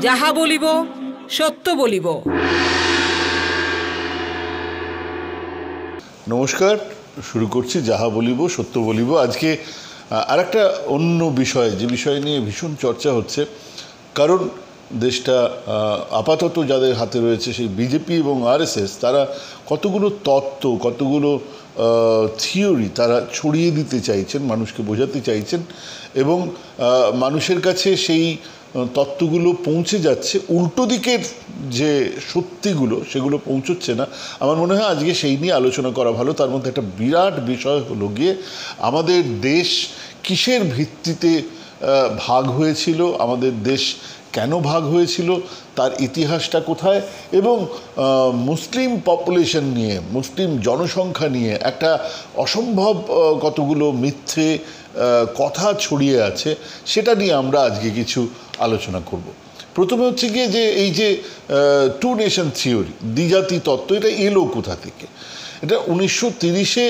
যাহা বলিব সত্য বলিব। নমস্কার, শুরু করছি যাহা বলিব সত্য বলিব। আজকে আর একটা অন্য বিষয়, যে বিষয় নিয়ে ভীষণ চর্চা হচ্ছে, কারণ দেশটা আপাতত যাদের হাতে রয়েছে সেই বিজেপি এবং আরএসএস, তারা কতগুলো তত্ত্ব, কতগুলো থিওরি তারা ছড়িয়ে দিতে চাইছেন, মানুষকে বোঝাতে চাইছেন, এবং মানুষের কাছে সেই তত্ত্বগুলো পৌঁছে যাচ্ছে, উল্টো দিকের যে সত্যিগুলো সেগুলো পৌঁছচ্ছে না। আমার মনে হয় আজকে সেই নিয়ে আলোচনা করা ভালো। তার মধ্যে একটা বিরাট বিষয় হলো গিয়ে আমাদের দেশ কিসের ভিত্তিতে ভাগ হয়েছিল, আমাদের দেশ কেন ভাগ হয়েছিল, তার ইতিহাসটা কোথায়, এবং মুসলিম পপুলেশন নিয়ে, মুসলিম জনসংখ্যা নিয়ে একটা অসম্ভব কতগুলো মিথ্যে কথা ছড়িয়ে আছে, সেটা নিয়ে আমরা আজকে কিছু আলোচনা করব। প্রথমে হচ্ছে গিয়ে যে এই যে টু নেশন থিওরি, দ্বিজাতি তত্ত্ব, এটা এলো কোথা থেকে? এটা 1930-এ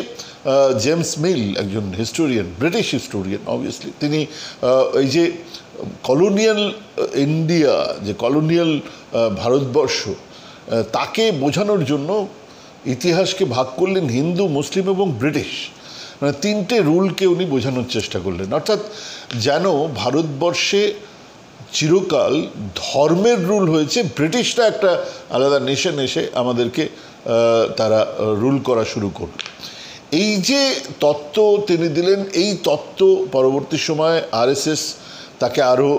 জেমস মিল, একজন হিস্টোরিয়ান, ব্রিটিশ হিস্টোরিয়ান অবভিয়াসলি, তিনি এই যে কলোনিয়াল ইন্ডিয়া, যে কলোনিয়াল ভারতবর্ষ, তাকে বোঝানোর জন্য ইতিহাসকে ভাগ করলেন হিন্দু, মুসলিম এবং ব্রিটিশ, মানে তিনটে রুলকে উনি বোঝানোর চেষ্টা করলেন। অর্থাৎ যেন ভারতবর্ষে চিরকাল ধর্মের রুল হয়েছে, ব্রিটিশরা একটা আলাদা নেশন এসে আমাদেরকে তারা রুল করা শুরু করল। এই যে তত্ত্ব তিনি দিলেন, এই তত্ত্ব পরবর্তী সময়ে আরএসএস তাকে আরও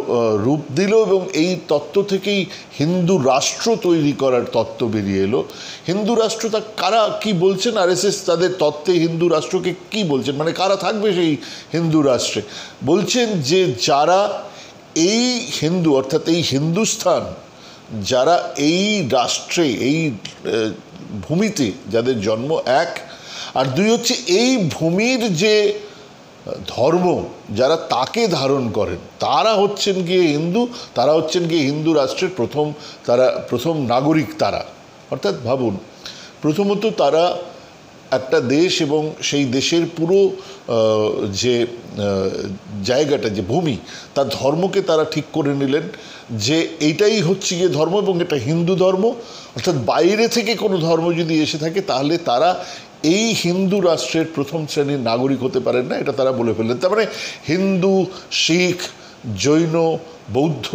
রূপ দিল, এবং এই তত্ত্ব থেকেই হিন্দু রাষ্ট্র তৈরি করার তত্ত্ব বেরিয়ে এলো। হিন্দু রাষ্ট্র, তা কারা কি বলছেন? আরএসএস তাদের তত্ত্বে হিন্দু রাষ্ট্রকে কি বলছেন, মানে কারা থাকবে সেই হিন্দু রাষ্ট্রে? বলছেন যে যারা এই হিন্দু, অর্থাৎ এই হিন্দুস্থান, যারা এই রাষ্ট্রে, এই ভূমিতে যাদের জন্ম, এক, আর দুই হচ্ছে এই ভূমির যে ধর্ম যারা তাকে ধারণ করেন, তারা হচ্ছেন গিয়ে হিন্দু, তারা হচ্ছেন গিয়ে হিন্দু রাষ্ট্রের প্রথম নাগরিক তারা। অর্থাৎ ভাবুন, প্রথমত তারা একটা দেশ এবং সেই দেশের পুরো যে জায়গাটা, যে ভূমি, তার ধর্মকে তারা ঠিক করে নিলেন যে এইটাই হচ্ছে গিয়ে ধর্ম, এবং এটা হিন্দু ধর্ম। অর্থাৎ বাইরে থেকে কোনো ধর্ম যদি এসে থাকে তাহলে তারা এই হিন্দু রাষ্ট্রের প্রথম শ্রেণীর নাগরিক হতে পারেন না, এটা তারা বলে ফেললেন। তার মানে হিন্দু, শিখ, জৈন, বৌদ্ধ,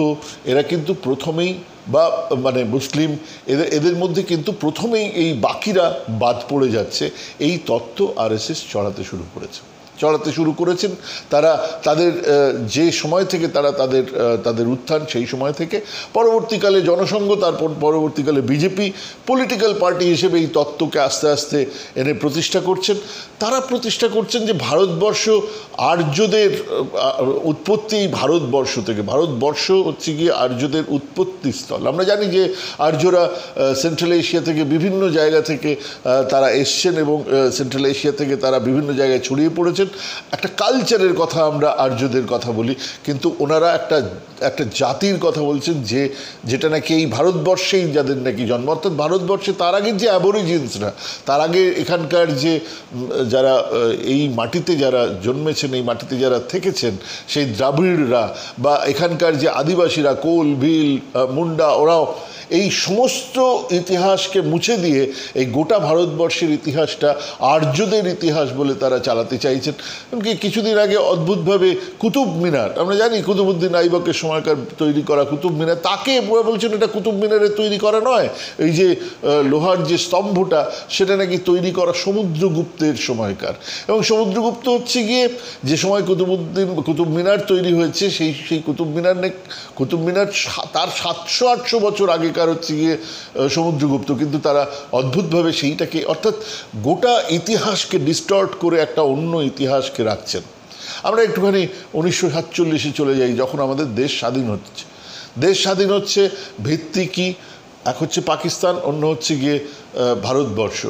এরা কিন্তু প্রথমেই, বা মানে মুসলিম, এদের মধ্যে কিন্তু প্রথমেই এই বাকিরা বাদ পড়ে যাচ্ছে। এই তত্ত্ব আরএসএস চড়াতে শুরু করেছেন। তারা তাদের যে সময় থেকে তাদের উত্থান, সেই সময় থেকে পরবর্তীকালে জনসংঘ, তারপর পরবর্তীকালে বিজেপি পলিটিক্যাল পার্টি হিসেবে এই তত্ত্বকে আস্তে আস্তে এনে প্রতিষ্ঠা করছেন। তারা প্রতিষ্ঠা করছেন যে ভারতবর্ষ, আর্যদের উৎপত্তি এই ভারতবর্ষ থেকে। ভারতবর্ষ হচ্ছে গিয়ে আর্যদের উৎপত্তি স্থল। আমরা জানি যে আর্যরা সেন্ট্রাল এশিয়া থেকে, বিভিন্ন জায়গা থেকে তারা এসছেন, এবং সেন্ট্রাল এশিয়া থেকে তারা বিভিন্ন জায়গায় ছড়িয়ে পড়েছেন। একটা কালচারের কথা আমরা আর্যদের কথা বলি, কিন্তু ওনারা একটা জাতির কথা বলছেন, যেটা নাকি এই ভারতবর্ষেই যাদের নাকি জন্ম। অর্থাৎ ভারতবর্ষে তার আগে যে অ্যাবরিজিনসরা, তার আগে এখানকার যে যারা এই মাটিতে যারা জন্মেছেন, এই মাটিতে যারা থেকেছেন, সেই দ্রাবিড়রা বা এখানকার যে আদিবাসীরা, কোল, ভিল, মুন্ডা, ওরাও এই সমস্ত ইতিহাসকে মুছে দিয়ে এই গোটা ভারতবর্ষের ইতিহাসটা আর্যদের ইতিহাস বলে তারা চালাতে চাইছেন। এমনকি কিছুদিন আগে অদ্ভুতভাবে কুতুব মিনার, আমরা জানি কুতুবউদ্দিন আইবকের সময়কার তৈরি করা কুতুব মিনার, তাকে বলছেন এটা কুতুব মিনারের তৈরি করা নয়, এই যে লোহার যে স্তম্ভটা, সেটা নাকি তৈরি করা সমুদ্রগুপ্তের সময়কার। এবং সমুদ্রগুপ্ত হচ্ছে গিয়ে যে সময় কুতুব মিনার তৈরি হয়েছে, সেই কুতুব মিনার তার 700-800 বছর আগেকার হচ্ছে গিয়ে সমুদ্রগুপ্ত, কিন্তু তারা অদ্ভুতভাবে সেইটাকে, অর্থাৎ গোটা ইতিহাসকে ডিস্টর্ট করে একটা অন্য ইতিহাসকে রাখছেন। আমরা একটুখানি 1947-এ চলে যাই, যখন আমাদের দেশ স্বাধীন হচ্ছে। ভিত্তি কি? এক হচ্ছে পাকিস্তান, অন্য হচ্ছে গিয়ে ভারতবর্ষ।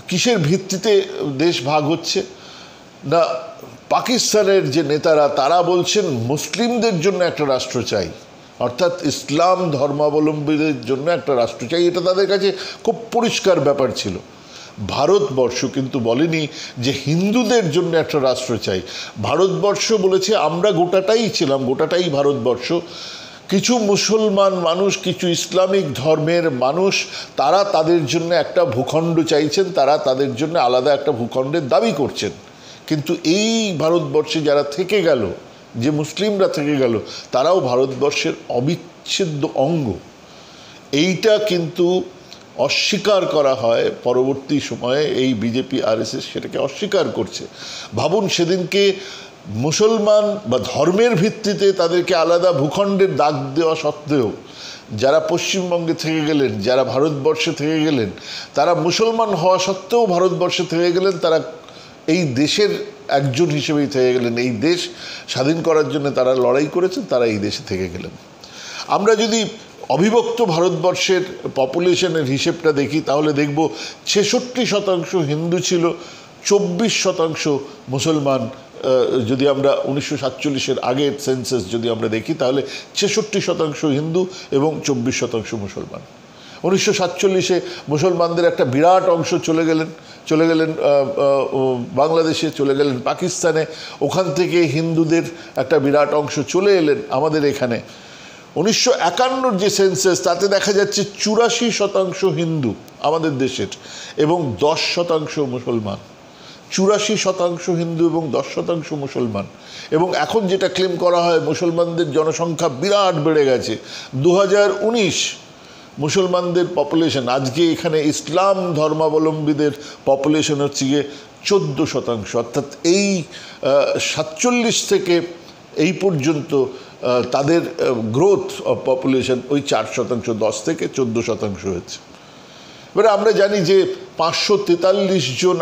কিসের ভিত্তিতে দেশ ভাগ হচ্ছে না? পাকিস্তানের যে নেতারা, তারা বলছেন মুসলিমদের জন্য একটা রাষ্ট্র চাই, অর্থাৎ ইসলাম ধর্মাবলম্বীদের জন্য একটা রাষ্ট্র চাই। এটা তাদের কাছে খুব পরিষ্কার ব্যাপার ছিল। ভারতবর্ষ কিন্তু বলেনি যে হিন্দুদের জন্য একটা রাষ্ট্র চাই। ভারতবর্ষ বলেছে আমরা গোটাটাই ছিলাম, গোটাটাই ভারতবর্ষ। কিছু মুসলমান মানুষ, কিছু ইসলামিক ধর্মের মানুষ, তারা তাদের জন্য একটা ভূখণ্ড চাইছেন, তারা তাদের জন্য আলাদা একটা ভূখণ্ডের দাবি করছেন। কিন্তু এই ভারতবর্ষে যারা থেকে গেল, যে মুসলিমরা থেকে গেল, তারাও ভারতবর্ষের অবিচ্ছেদ্য অঙ্গ। এইটা কিন্তু অস্বীকার করা হয় পরবর্তী সময়ে, এই বিজেপি আরএসএস সেটাকে অস্বীকার করছে। ভাবুন, সেদিনকে মুসলমান বা ধর্মের ভিত্তিতে তাদেরকে আলাদা ভূখণ্ডের দাগ দেওয়া সত্ত্বেও যারা পশ্চিমবঙ্গে থেকে গেলেন, যারা ভারতবর্ষে থেকে গেলেন, তারা মুসলমান হওয়া সত্ত্বেও ভারতবর্ষে থেকে গেলেন, তারা এই দেশের একজন হিসেবেই থেকে গেলেন। এই দেশ স্বাধীন করার জন্য তারা লড়াই করেছেন, তারা এই দেশে থেকে গেলেন। আমরা যদি অবিভক্ত ভারতবর্ষের পপুলেশনের হিসেবটা দেখি, তাহলে দেখব 66% হিন্দু ছিল, 24% মুসলমান। যদি আমরা 1947-এর আগের সেন্সাস যদি আমরা দেখি, তাহলে 66% হিন্দু এবং 24% মুসলমান। 1947-এ মুসলমানদের একটা বিরাট অংশ চলে গেলেন বাংলাদেশে, চলে গেলেন পাকিস্তানে। ওখান থেকে হিন্দুদের একটা বিরাট অংশ চলে এলেন আমাদের এখানে। 1951-র যে সেন্সাস, তাতে দেখা যাচ্ছে 84% হিন্দু আমাদের দেশের এবং 10% মুসলমান। 84% হিন্দু এবং 10% মুসলমান। এবং এখন যেটা ক্লেম করা হয়, মুসলমানদের জনসংখ্যা বিরাট বেড়ে গেছে। 2019 মুসলমানদের পপুলেশন, আজকে এখানে ইসলাম ধর্মাবলম্বীদের পপুলেশন হচ্ছে গিয়ে 14%। অর্থাৎ এই 47 থেকে এই পর্যন্ত তাদের গ্রোথ অফ পপুলেশন ওই 4%, 10 থেকে 14% হয়েছে। এবারে আমরা জানি যে 543 জন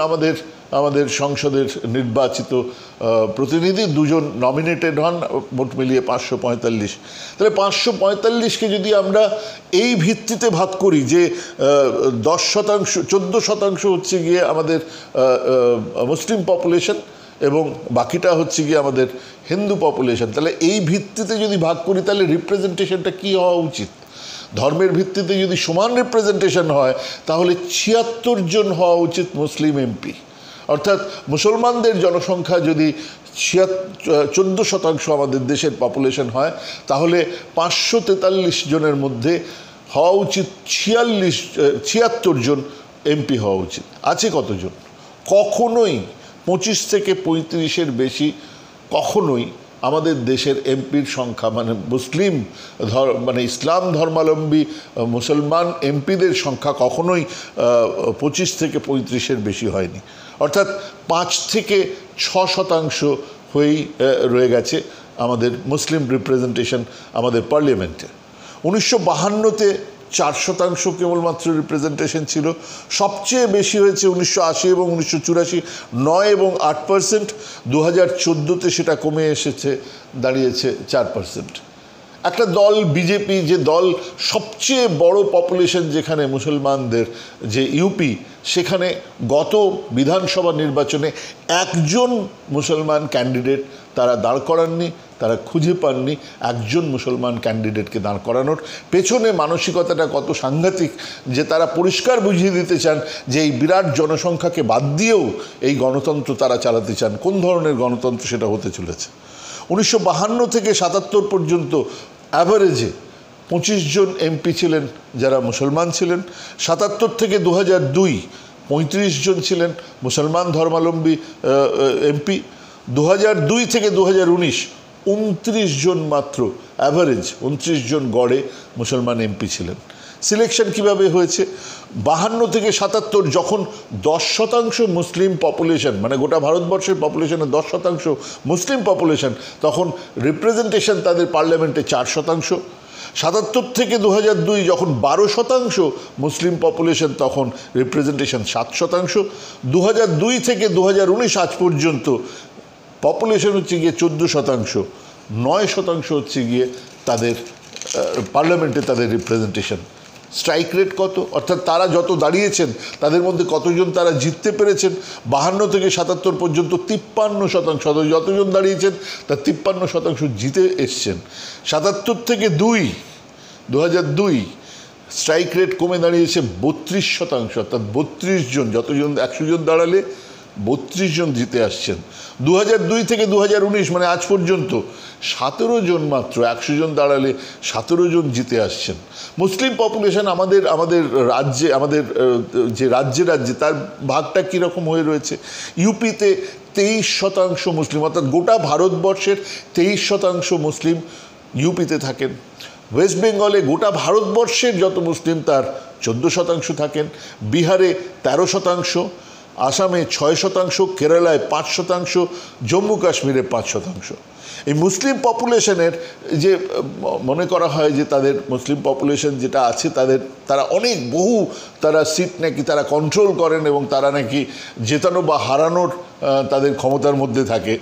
আমাদের সংসদের নির্বাচিত প্রতিনিধি, 2 জন নমিনেটেড হন, মোট মিলিয়ে 545। তাহলে 545-কে যদি আমরা এই ভিত্তিতে ভাগ করি যে 10%, 14% হচ্ছে গিয়ে আমাদের মুসলিম পপুলেশন এবং বাকিটা হচ্ছে গিয়ে আমাদের হিন্দু পপুলেশন, তাহলে এই ভিত্তিতে যদি ভাগ করি, তাহলে রিপ্রেজেন্টেশনটা কী হওয়া উচিত? ধর্মের ভিত্তিতে যদি সমান রিপ্রেজেন্টেশন হয়, তাহলে 76 জন হওয়া উচিত মুসলিম এমপি। অর্থাৎ মুসলমানদের জনসংখ্যা যদি 14% আমাদের দেশের পপুলেশন হয়, তাহলে 543 জনের মধ্যে হওয়া উচিত 76 জন এমপি হওয়া উচিত। আছে কতজন? কখনোই 25 থেকে 35-এর বেশি কখনোই আমাদের দেশের এমপির সংখ্যা, মানে ইসলাম ধর্মাবলম্বী মুসলমান এমপিদের সংখ্যা কখনোই 25 থেকে 35-এর বেশি হয়নি। অর্থাৎ 5 থেকে 6% হয়েই রয়ে গেছে আমাদের মুসলিম রিপ্রেজেন্টেশন আমাদের পার্লামেন্টে। 1952-তে 4% কেবলমাত্র রিপ্রেজেন্টেশন ছিল। সবচেয়ে বেশি হয়েছে 1980 এবং 1984, 9 এবং 8%। 2014-তে সেটা কমে এসেছে, দাঁড়িয়েছে 4%। একটা দল বিজেপি, যে দল সবচেয়ে বড় পপুলেশন যেখানে মুসলমানদের, যে ইউপি, সেখানে গত বিধানসভা নির্বাচনে একজন মুসলমান ক্যান্ডিডেট তারা দাঁড় করাননি, তারা খুঁজে পাননি একজন মুসলমান ক্যান্ডিডেটকে দাঁড় করানোর। পেছনে মানসিকতাটা কত সাংঘাতিক, যে তারা পরিষ্কার বুঝিয়ে দিতে চান যে এই বিরাট জনসংখ্যাকে বাদ দিয়েও এই গণতন্ত্র তারা চালাতে চান। কোন ধরনের গণতন্ত্র সেটা হতে চলেছে? 1952 থেকে 77 পর্যন্ত অ্যাভারেজে 25 জন এমপি ছিলেন যারা মুসলমান ছিলেন। 77 থেকে 2002 35 জন ছিলেন মুসলমান ধর্মাবলম্বী এমপি। 2002 থেকে 2019 29 জন মাত্র, অ্যাভারেজ 29 জন গড়ে মুসলমান এমপি ছিলেন। সিলেকশন কিভাবে হয়েছে? 52 থেকে 77 যখন 10% মুসলিম পপুলেশন, মানে গোটা ভারতবর্ষের পপুলেশনের 10% মুসলিম পপুলেশন, তখন রিপ্রেজেন্টেশন তাদের পার্লামেন্টে 4%। 77 থেকে 2002 যখন 12% মুসলিম পপুলেশন, তখন রিপ্রেজেন্টেশন 7%। 2002 থেকে 2019 আজ পর্যন্ত পপুলেশন হচ্ছে গিয়ে 14%, 9% হচ্ছে গিয়ে তাদের পার্লামেন্টে তাদের রিপ্রেজেন্টেশন। স্ট্রাইক রেট কত? অর্থাৎ তারা যত দাঁড়িয়েছেন তাদের মধ্যে কতজন তারা জিততে পেরেছেন? 52 থেকে 77 পর্যন্ত 53%, যতজন দাঁড়িয়েছেন তার 53% জিতে এসছেন। 77 থেকে 2002 স্ট্রাইক রেট কমে দাঁড়িয়েছে 32%, অর্থাৎ 32 জন, যতজন 100 জন দাঁড়ালে 32 জন জিতে আসছেন। 2002 থেকে 2019 মানে আজ পর্যন্ত 17 জন মাত্র, 100 জন দাঁড়ালে 17 জন জিতে আসছেন। মুসলিম পপুলেশন আমাদের রাজ্যে, আমাদের যে রাজ্যে তার ভাগটা কীরকম হয়ে রয়েছে? ইউপিতে 23% মুসলিম, অর্থাৎ গোটা ভারতবর্ষের 23% মুসলিম ইউপিতে থাকেন। ওয়েস্ট বেঙ্গলে গোটা ভারতবর্ষের যত মুসলিম তার 14% থাকেন। বিহারে 13%, আসামে 6%, কেরালায় 5%, জম্মু কাশ্মীরে 5%। এই মুসলিম পপুলেশনের যে মনে করা হয় যে তাদের মুসলিম পপুলেশন যেটা আছে তারা অনেক তারা সিট নাকি তারা কন্ট্রোল করেন এবং তারা নাকি জেতানো বা হারানোর তাদের ক্ষমতার মধ্যে থাকে।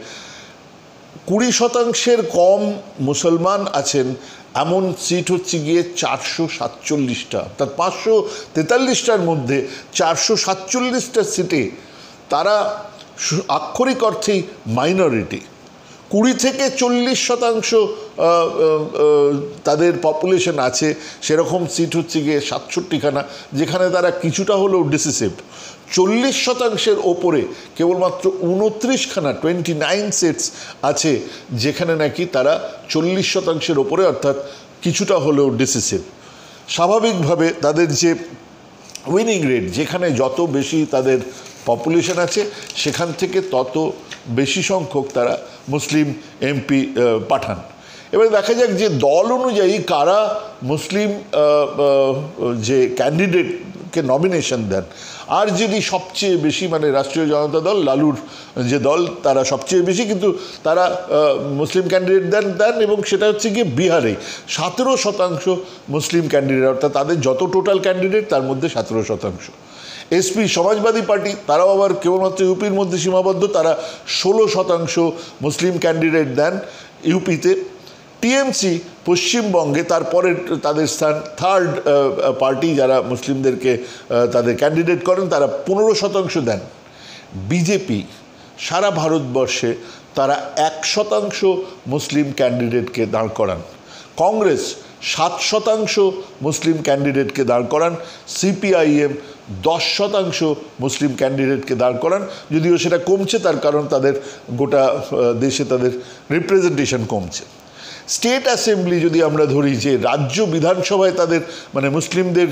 20%-এর কম মুসলমান আছেন এমন সিট হচ্ছে গিয়ে 447টা, অর্থাৎ 543টার মধ্যে 447টা সিটে তারা আক্ষরিক অর্থেই মাইনরিটি। 20 থেকে 40% তাদের পপুলেশন আছে, সেরকম সিট হচ্ছে গিয়ে 67খানা, যেখানে তারা কিছুটা হলেও ডিসিসিভ। 40%-এর ওপরে কেবলমাত্র 29খানা 29 সিটস আছে, যেখানে নাকি তারা 40%-এর ওপরে, অর্থাৎ কিছুটা হলেও ডিসিসিভ। স্বাভাবিকভাবে তাদের যে উইনিং রেট, যেখানে যত বেশি তাদের পপুলেশন আছে সেখান থেকে তত বেশি সংখ্যক তারা মুসলিম এমপি পাঠান। এবারে দেখা যাক যে দল অনুযায়ী কারা মুসলিম যে ক্যান্ডিডেটকে নমিনেশন দেন। আর যদি সবচেয়ে বেশি মানে রাষ্ট্রীয় জনতা দল, লালুর যে দল, তারা সবচেয়ে বেশি কিন্তু তারা মুসলিম ক্যান্ডিডেট দেন এবং সেটা হচ্ছে গিয়ে বিহারে 17% মুসলিম ক্যান্ডিডেট, অর্থাৎ তাদের যত টোটাল ক্যান্ডিডেট তার মধ্যে 17%। এসপি সমাজবাদী পার্টি তারাও আবার কেবলমাত্র ইউপির মধ্যে সীমাবদ্ধ, তারা 16% মুসলিম ক্যান্ডিডেট দেন ইউপিতে। টিএমসি পশ্চিমবঙ্গে তারপরে তাদের স্থান থার্ড পার্টি, যারা মুসলিমদেরকে তাদের ক্যান্ডিডেট করেন, তারা 15% দেন। বিজেপি সারা ভারতবর্ষে তারা 1% মুসলিম ক্যান্ডিডেটকে দাঁড় করান। কংগ্রেস 7% মুসলিম ক্যান্ডিডেটকে দাঁড় করান। সিপিআইএম 10% মুসলিম ক্যান্ডিডেটকে দাঁড় করান, যদিও সেটা কমছে, তার কারণ তাদের গোটা দেশে তাদের রিপ্রেজেন্টেশন কমছে। স্টেট অ্যাসেম্বলি যদি আমরা ধরি, যে রাজ্য বিধানসভায় তাদের মানে মুসলিমদের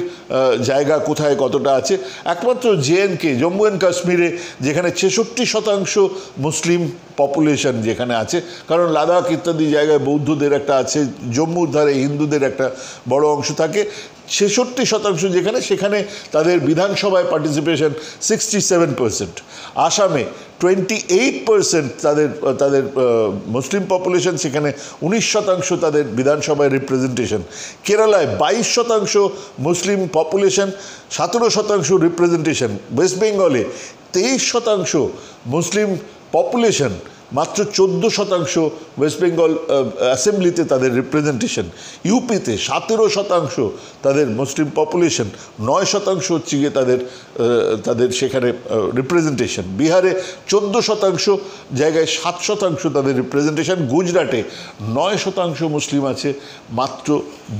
জায়গা কোথায় কতটা আছে, একমাত্র জেএনকে, জম্মু অ্যান্ড কাশ্মীরে, যেখানে 66% মুসলিম পপুলেশন যেখানে আছে, কারণ লাদাখ ইত্যাদি জায়গায় বৌদ্ধদের একটা আছে, জম্মুর ধারে হিন্দুদের একটা বড় অংশ থাকে, 66% যেখানে, সেখানে তাদের বিধানসভায় পার্টিসিপেশন 67%। আসামে 28% তাদের মুসলিম পপুলেশন, সেখানে 19% তাদের বিধানসভায় রিপ্রেজেন্টেশন। কেরালায় 22% মুসলিম পপুলেশন, 17% রিপ্রেজেন্টেশন। ওয়েস্ট বেঙ্গলে 23% মুসলিম পপুলেশন, মাত্র 14% ওয়েস্ট বেঙ্গল অ্যাসেম্বলিতে তাদের রিপ্রেজেন্টেশন। ইউপিতে 17% তাদের মুসলিম পপুলেশন, 9% হচ্ছে গিয়ে তাদের সেখানে রিপ্রেজেন্টেশন। বিহারে 14% জায়গায় 7% তাদের রিপ্রেজেন্টেশন। গুজরাটে 9% মুসলিম আছে, মাত্র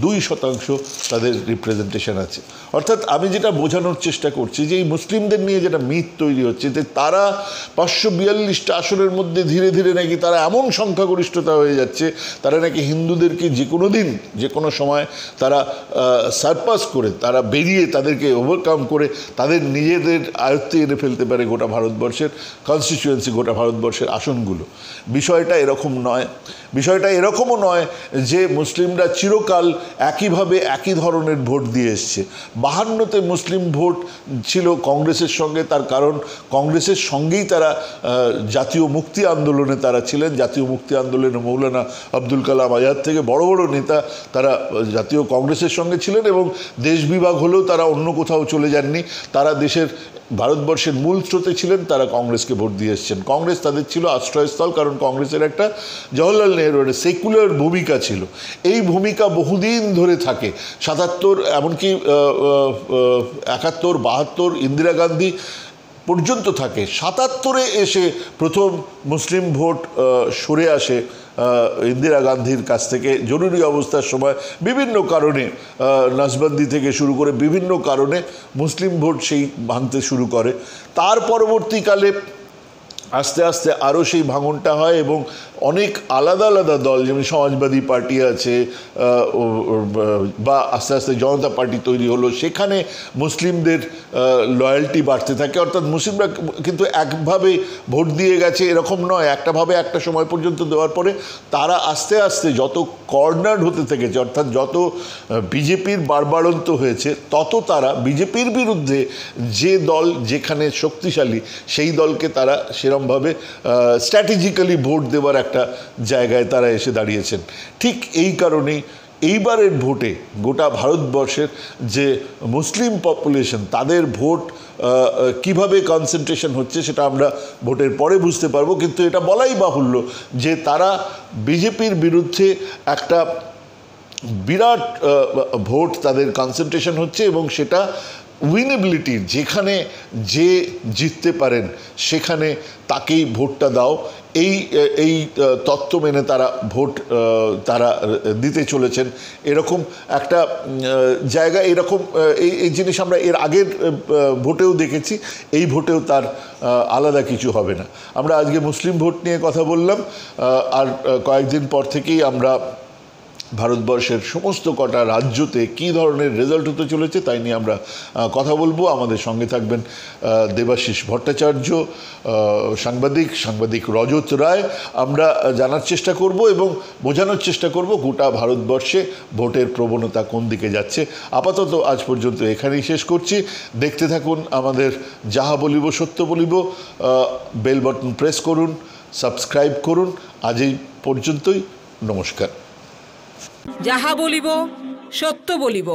2% তাদের রিপ্রেজেন্টেশন আছে। অর্থাৎ আমি যেটা বোঝানোর চেষ্টা করছি যে এই মুসলিমদের নিয়ে যেটা মিথ তৈরি হচ্ছে, যে তারা 542টা আসনের মধ্যে ধীরে ধীরে নাকি তারা এমন সংখ্যাগরিষ্ঠতা হয়ে যাচ্ছে, তারা নাকি হিন্দুদেরকে যে কোনো দিন যে কোনো সময় তারা সারপাস করে, তারা বেরিয়ে, তাদেরকে ওভারকাম করে তাদের নিজেদের আয়ত্তে এনে ফেলতে পারে গোটা ভারতবর্ষের কনস্টিটিউয়েন্সি, গোটা ভারতবর্ষের আসনগুলো। বিষয়টা এরকম নয়। বিষয়টা এরকমও নয় যে মুসলিমরা চিরকাল একইভাবে একই ধরনের ভোট দিয়ে এসছে। 52তে মুসলিম ভোট ছিল কংগ্রেসের সঙ্গে, তার কারণ কংগ্রেসের সঙ্গেই তারা জাতীয় মুক্তি আন্দোলনে তারা ছিলেন। জাতীয় মুক্তি আন্দোলনে মৌলানা আব্দুল কালাম আজাদ থেকে বড় বড় নেতা তারা জাতীয় কংগ্রেসের সঙ্গে ছিলেন, এবং দেশ বিভাগ হলেও তারা অন্য কোথাও চলে যাননি। তারা দেশের ভারতবর্ষের মূল স্রোতে ছিলেন, তারা কংগ্রেসকে ভোট দিয়ে এসছেন। কংগ্রেস তাদের ছিল আশ্রয়স্থল, কারণ কংগ্রেসের একটা জওহরলাল নেহরুর সেকুলার ভূমিকা ছিল। এই ভূমিকা বহুদিন ধরে থাকে। 77, এমনকি 71, 72, ইন্দিরা গান্ধী পর্যন্ত থাকে, ৭৭-এ এসে প্রথম মুসলিম ভোট সরে আসে ইন্দিরা গান্ধীর কাছ থেকে জরুরি অবস্থার সময় বিভিন্ন কারণে, নাসবন্দি থেকে শুরু করে বিভিন্ন কারণে মুসলিম ভোট সেই ভাঙতে শুরু করে। তার পরবর্তীকালে আস্তে আস্তে আরও সেই ভাঙনটা হয় এবং অনেক আলাদা আলাদা দল, যেমন সমাজবাদী পার্টি আছে বা আস্তে আস্তে জনতা পার্টি তৈরি হলো, সেখানে মুসলিমদের লয়্যালটি বাড়তে থাকে। অর্থাৎ মুসলিমরা কিন্তু একভাবে ভোট দিয়ে গেছে এরকম নয়, একটাভাবে একটা সময় পর্যন্ত দেওয়ার পরে তারা আস্তে আস্তে যত কর্নার্ড হতে থেকেছে, অর্থাৎ যত বিজেপির বাড়বাড়ন্ত হয়েছে, তত তারা বিজেপির বিরুদ্ধে যে দল যেখানে শক্তিশালী সেই দলকে তারা সেরমভাবে স্ট্র্যাটেজিক্যালি ভোট দেওয়ার একটা জায়গায় তারা এসে দাঁড়িয়েছেন। ঠিক এই কারণেই এইবারের ভোটে গোটা ভারতবর্ষের যে মুসলিম পপুলেশন, তাদের ভোট কিভাবে কনসেন্ট্রেশন হচ্ছে সেটা আমরা ভোটের পরে বুঝতে পারবো। কিন্তু এটা বলাই বাহুল্য যে তারা বিজেপির বিরুদ্ধে একটা বিরাট ভোট তাদের কনসেন্ট্রেশন হচ্ছে এবং সেটা উইনেবিলিটির, যেখানে যে জিততে পারেন সেখানে তাকেই ভোটটা দাও, এই তত্ত্ব মেনে তারা ভোট তারা দিতে চলেছেন। এরকম একটা জায়গা, এরকম এই জিনিস আমরা এর আগের ভোটেও দেখেছি, এই ভোটেও তার আলাদা কিছু হবে না। আমরা আজকে মুসলিম ভোট নিয়ে কথা বললাম, আর কয়েকদিন পর থেকেই আমরা ভারতবর্ষের সমস্ত কটা রাজ্যতে কী ধরনের রেজাল্ট হতে চলেছে তাই নিয়ে আমরা কথা বলবো। আমাদের সঙ্গে থাকবেন দেবাশিস ভট্টাচার্য, সাংবাদিক রজত রায়। আমরা জানার চেষ্টা করব এবং বোঝানোর চেষ্টা করব গোটা ভারতবর্ষে ভোটের প্রবণতা কোন দিকে যাচ্ছে। আপাতত আজ পর্যন্ত এখানেই শেষ করছি। দেখতে থাকুন আমাদের যাহা বলিব সত্য বলিব। বেল বাটন প্রেস করুন, সাবস্ক্রাইব করুন। আজ এই পর্যন্তই, নমস্কার। যাহা বলিব সত্য বলিব।